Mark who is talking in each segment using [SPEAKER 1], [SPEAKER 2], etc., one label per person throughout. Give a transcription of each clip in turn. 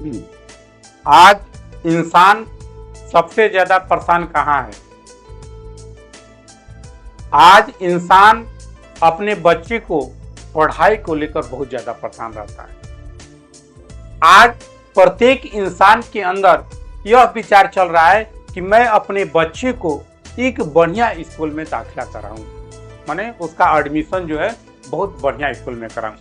[SPEAKER 1] आज इंसान सबसे ज्यादा परेशान कहाँ है? आज इंसान अपने बच्चे को पढ़ाई को लेकर बहुत ज्यादा परेशान रहता है। आज प्रत्येक इंसान के अंदर यह विचार चल रहा है कि मैं अपने बच्चे को एक बढ़िया स्कूल में दाखिला कराऊं, माने उसका एडमिशन जो है बहुत बढ़िया स्कूल में कराऊं,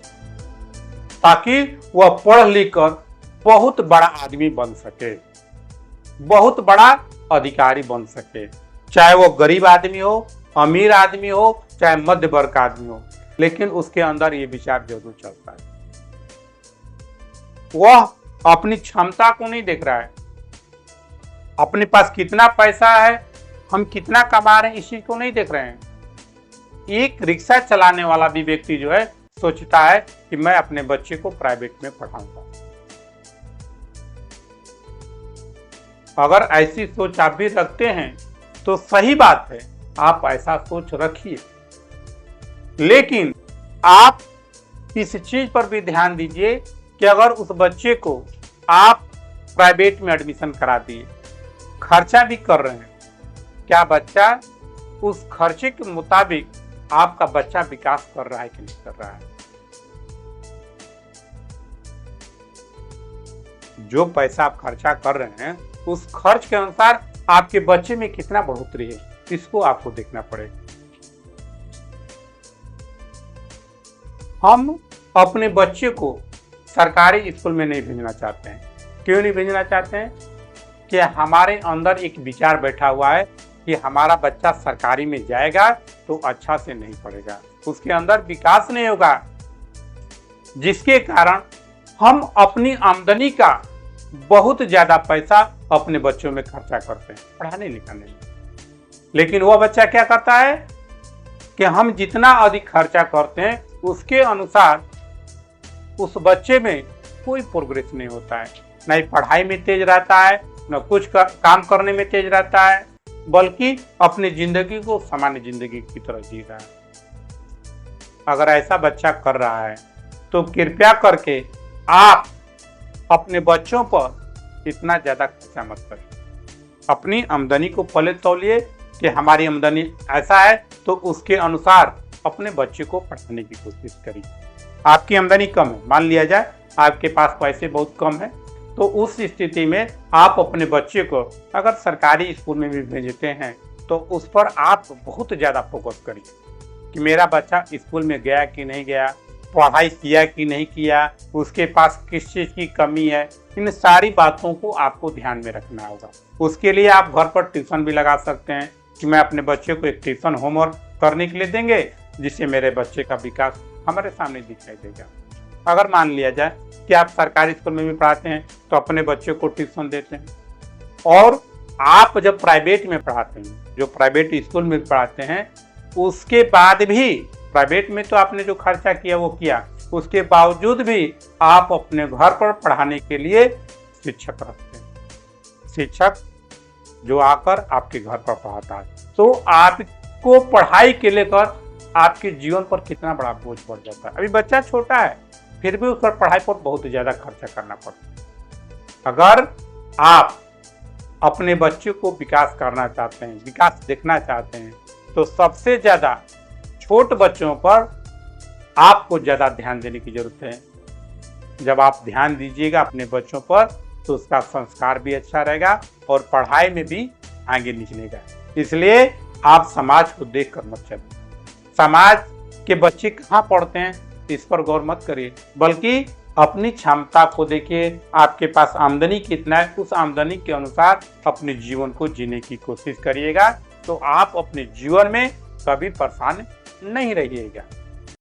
[SPEAKER 1] ताकि वह पढ़ लिख कर बहुत बड़ा आदमी बन सके, बहुत बड़ा अधिकारी बन सके। चाहे वो गरीब आदमी हो, अमीर आदमी हो, चाहे मध्य वर्ग का आदमी हो, लेकिन उसके अंदर ये विचार जरूर चलता है। वह अपनी क्षमता को नहीं देख रहा है, अपने पास कितना पैसा है, हम कितना कमा रहे हैं, इसी को नहीं देख रहे हैं। एक रिक्शा चलाने वाला भी व्यक्ति जो है सोचता है कि मैं अपने बच्चे को प्राइवेट में पढ़ाऊंगा। अगर ऐसी सोच आप भी रखते हैं तो सही बात है, आप ऐसा सोच रखिए, लेकिन आप इस चीज पर भी ध्यान दीजिए कि अगर उस बच्चे को आप प्राइवेट में एडमिशन करा दिए, खर्चा भी कर रहे हैं, क्या बच्चा उस खर्चे के मुताबिक आपका बच्चा विकास कर रहा है कि नहीं कर रहा है? जो पैसा आप खर्चा कर रहे हैं उस खर्च के अनुसार आपके बच्चे में कितना बढ़ोतरी है, इसको आपको देखना पड़ेगा। हम अपने बच्चे को सरकारी स्कूल में नहीं भेजना चाहते हैं। क्यों नहीं भेजना चाहते हैं? कि हमारे अंदर एक विचार बैठा हुआ है कि हमारा बच्चा सरकारी में जाएगा तो अच्छा से नहीं पढ़ेगा, उसके अंदर विकास नहीं होगा, जिसके कारण हम अपनी आमदनी का बहुत ज्यादा पैसा अपने बच्चों में खर्चा करते हैं पढ़ाने लिखाने में। लेकिन वह बच्चा क्या करता है कि हम जितना अधिक खर्चा करते हैं उसके अनुसार उस बच्चे में कोई प्रोग्रेस नहीं होता है, न ही पढ़ाई में तेज रहता है, न कुछ काम करने में तेज रहता है, बल्कि अपनी जिंदगी को सामान्य जिंदगी की तरह जी रहा है। अगर ऐसा बच्चा कर रहा है तो कृपया करके आप अपने बच्चों पर इतना ज्यादा खर्चा मत करिए। अपनी आमदनी को पहले तौलिए कि हमारी आमदनी ऐसा है तो उसके अनुसार अपने बच्चे को पढ़ाने की कोशिश करिए। आपकी आमदनी कम है, मान लिया जाए आपके पास पैसे बहुत कम है, तो उस स्थिति में आप अपने बच्चे को अगर सरकारी स्कूल में भी भेजते हैं तो उस पर आप बहुत ज़्यादा फोकस करिए कि मेरा बच्चा स्कूल में गया कि नहीं गया, पढ़ाई किया कि नहीं किया, उसके पास किस चीज़ की कमी है। इन सारी बातों को आपको ध्यान में रखना होगा। उसके लिए आप घर पर ट्यूशन भी लगा सकते हैं कि मैं अपने बच्चे को एक ट्यूशन होमवर्क करने के लिए देंगे, जिससे मेरे बच्चे का विकास हमारे सामने दिखाई देगा। अगर मान लिया जाए कि आप सरकारी स्कूल में भी पढ़ाते हैं तो अपने बच्चे को ट्यूशन देते हैं, और आप जब प्राइवेट में पढ़ाते हैं, जो प्राइवेट स्कूल में पढ़ाते हैं, उसके बाद भी प्राइवेट में तो आपने जो खर्चा किया वो किया, उसके बावजूद भी आप अपने घर पर पढ़ाने के लिए शिक्षक रखते हैं। शिक्षक जो आकर आपके घर पर पढ़ाता है, तो आपको पढ़ाई के लेकर आपके जीवन पर कितना बड़ा बोझ पड़ जाता है। अभी बच्चा छोटा है फिर भी उस पर पढ़ाई पर बहुत ज्यादा खर्चा करना पड़ता है। अगर आप अपने बच्चे को विकास करना चाहते हैं, विकास देखना चाहते हैं, तो सबसे ज्यादा छोट बच्चों पर आपको ज्यादा ध्यान देने की जरूरत है। जब आप ध्यान दीजिएगा अपने बच्चों पर तो उसका संस्कार भी अच्छा रहेगा और पढ़ाई में भी आगे निकलेगा। इसलिए आप समाज को देखकर मत चलिए। समाज के बच्चे कहाँ पढ़ते हैं इस पर गौर मत करिए, बल्कि अपनी क्षमता को देखिए। आपके पास आमदनी कितना है, उस आमदनी के अनुसार अपने जीवन को जीने की कोशिश करिएगा, तो आप अपने जीवन में कभी परेशान नहीं रहिएगा।